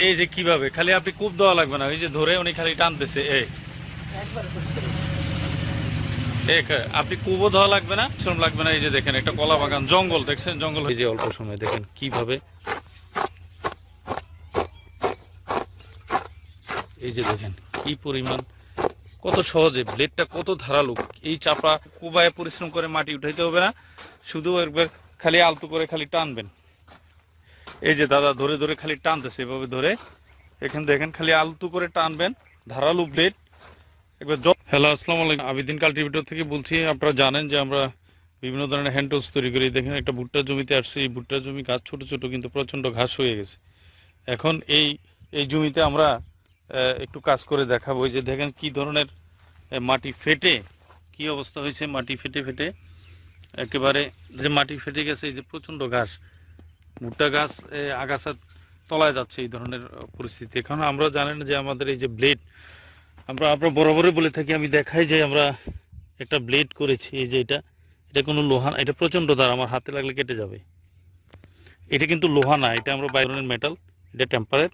এই যে কিভাবে খালি আপনি কূপ দেওয়া লাগবে না, ওই যে ধরে উনি খালি টানতেছে। আপনি কূপও দেওয়া লাগবে না, শ্রম লাগবে না। এই যে দেখেন একটা কলা বাগান, জঙ্গল দেখছেন, জঙ্গল। এই যে অল্প সময় দেখেন কিভাবে, এই যে দেখেন কি পরিমাণ, কত সহজে ব্লেডটা কত ধারালো। এই চাপা কোবায় পরিশ্রম করে মাটি উঠাইতে হবে না, শুধু একবার খালি আলতু করে খালি টানবেন। এই যে দাদা ধরে ধরে খালি টানতেছে, এভাবে ধরে এখানে দেখেন খালি আলতু করে টানবেন, ধারালো ব্লেড একবার। হ্যালো, আসসালামু আলাইকুম, আবিদিন কাল্টিভেটর থেকে বলছি। আপনারা জানেন যে আমরা বিভিন্ন ধরনের হ্যান্ড টুলস তৈরি করি। দেখেন একটা ভুট্টার জমিতে আসছি, এই ভুট্টার জমি গাছ ছোট ছোট কিন্তু প্রচণ্ড ঘাস হয়ে গেছে। এখন এই জমিতে আমরা একটু কাজ করে দেখাবো। এই যে দেখেন কি ধরনের মাটি ফেটে কি অবস্থা হয়েছে, মাটি ফেটে ফেটে একেবারে যে মাটি ফেটে গেছে। এই যে প্রচণ্ড ঘাস, ভুট্টা গাছ আগাছা তলায় যাচ্ছে, এই ধরনের পরিস্থিতি। এখন আমরা জানেন যে আমাদের এই যে ব্লেড, আমরা বরাবরই বলে থাকি, আমি দেখাই যে আমরা একটা ব্লেড করেছি। এই যে এটা কোনো লোহা, এটা প্রচণ্ড ধার, আমার হাতে লাগলে কেটে যাবে। এটা কিন্তু লোহা না, এটা আমরা বাইরনের মেটাল, এটা টেম্পারেট।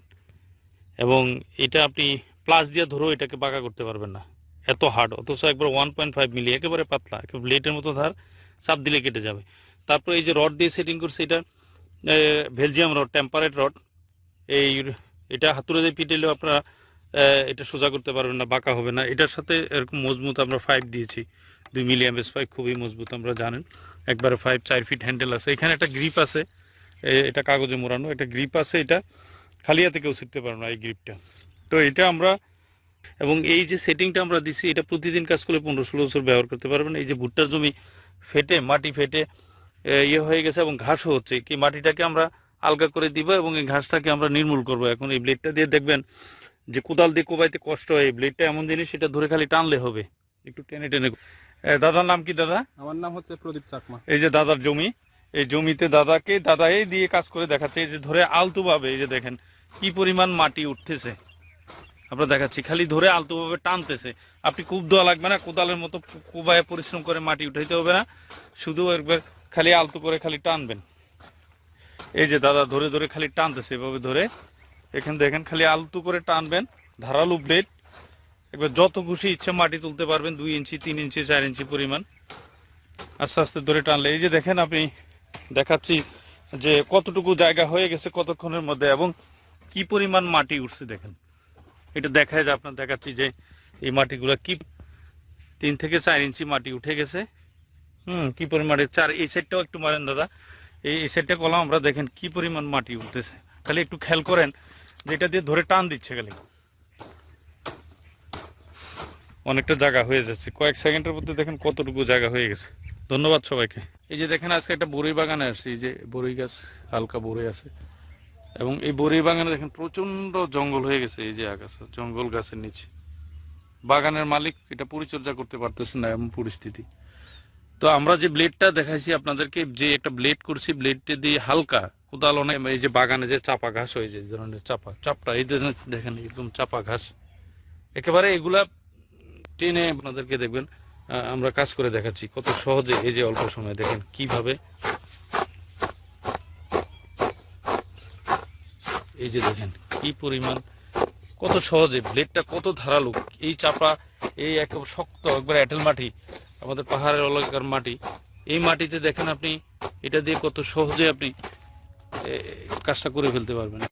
এবং এটা আপনি প্লাস দিয়ে ধরেও এটাকে বাঁকা করতে পারবেন না, এত হার্ড। অথচ একবার 1.5 মিলি, একেবারে পাতলা, একেবারে ব্লেডের মতো ধার, চাপ দিলে কেটে যাবে। তারপর এই যে রড দিয়ে সেটিং করছে, এটা বেলজিয়াম রড, টেম্পারেট রড। এটা হাতুড়ে দিয়ে পিটেলেও আপনারা এটা সোজা করতে পারবেন না, বাঁকা হবে না। এটার সাথে এরকম মজবুত আমরা 5 দিয়েছি, 2 মিলি এমএস 5, খুবই মজবুত। আমরা জানেন একবারে 4 ফিট হ্যান্ডেল আছে। এখানে একটা গ্রিপ আছে, এটা কাগজে মোড়ানো, একটা গ্রিপ আছে, এটা খালি হাতে কেউ শিখতে পারবে না এই গ্রিপটা। তো এটা আমরা, এবং এই যে সেটিংটা আমরা দিছি, এটা প্রতিদিন কাজ করলে 15-16 বছর ব্যবহার করতে পারবেন। এই যে ভুট্টার জমি ফেটে, মাটি ফেটে ইয়ে হয়ে গেছে এবং ঘাসও হচ্ছে, কি মাটিটাকে আমরা আলগা করে দিব এবং এই ঘাসটাকে আমরা নির্মূল করব। এখন এই ব্লেডটা দিয়ে দেখবেন যে কোদাল দিয়ে কোবাইতে কষ্ট হয়, এই ব্লেডটা এমন জিনিস, সেটা ধরে খালি টানলে হবে, একটু টেনে টেনে। দাদার নাম কি দাদা? আমার নাম হচ্ছে প্রদীপ চাকমা। এই যে দাদার জমি, এই জমিতে দাদা এই দিয়ে কাজ করে দেখাচ্ছে। এই যে ধরে আলতুভাবে, এই যে দেখেন কি পরিমাণ মাটি উঠতেছে, আমরা দেখাচ্ছি, খালি ধরে আলতুভাবে টানতেছে। আপনি কূপ দেওয়া লাগবে না, কোদালের মতো কোবায় পরিশ্রম করে মাটি উঠাইতে হবে না, শুধু একবার খালি আলতু করে খালি টানবেন। এই যে দাদা ধরে ধরে খালি টানতেছে, এভাবে ধরে এখানে দেখেন খালি আলতু করে টানবেন, ধারালো ব্লেড, একবার যত খুশি ইচ্ছে মাটি তুলতে পারবেন, 2 ইঞ্চি 3 ইঞ্চি 4 ইঞ্চি পরিমাণ, আস্তে আস্তে ধরে টানলে। এই যে দেখেন, আপনি দেখাচ্ছি যে কতটুকু জায়গা হয়ে গেছে কতক্ষণের মধ্যে, এবং কি পরিমাণ মাটি উঠছে দেখেন। এটা দেখায় যে আপনার দেখাচ্ছি যে এই মাটিগুলো কি 3 থেকে 4 ইঞ্চি মাটি উঠে গেছে। কি পরিমাণ এই সাইডটাও একটু মারেন দাদা, এই সাইডটা কলাম আমরা, দেখেন কি পরিমাণ মাটি উঠতেছে। খালি একটু খেয়াল করেন যে এটা দিয়ে ধরে টান দিচ্ছে, খালি অনেকটা জায়গা হয়ে যাচ্ছে, কয়েক সেকেন্ডের মধ্যে দেখেন কতটুকু জায়গা হয়ে গেছে। ধন্যবাদ সবাইকে। এই যে দেখেন আজকে একটা বরই বাগানে আসছি, এই যে বরই গাছ, হালকা বরই আছে, এবং এই বরই বাগানে দেখেন প্রচন্ড জঙ্গল হয়ে গেছে। এই যে আগাছা, জঙ্গল গাছের নিচে, বাগানের মালিক এটা পরিচর্যা করতে পারতেছে না, এমন পরিস্থিতি। তো আমরা যে ব্লেডটা দেখাইছি আপনাদেরকে, যে একটা ব্লেড করছি, ব্লেডটা দিয়ে হালকা কোদাল, অনেক এই যে বাগানে যে চাপা ঘাস হয়, যে ধরনের চাপটা, এই দেখেন একদম চাপা ঘাস, একেবারে এগুলা টেনে আপনাদেরকে দেখবেন আমরা কাজ করে দেখাচ্ছি কত সহজে। এই যে অল্প সময় দেখেন কিভাবে, এই যে দেখেন কি পরিমাণ, কত সহজে ব্লেডটা কত ধারালো। এই চাপা, এই একেবারে শক্ত, একবার এঁটেল মাটি, আমাদের পাহাড়ের এলাকার মাটি, এই মাটিতে দেখেন আপনি এটা দিয়ে কত সহজে আপনি কাজটা করে ফেলতে পারবেন।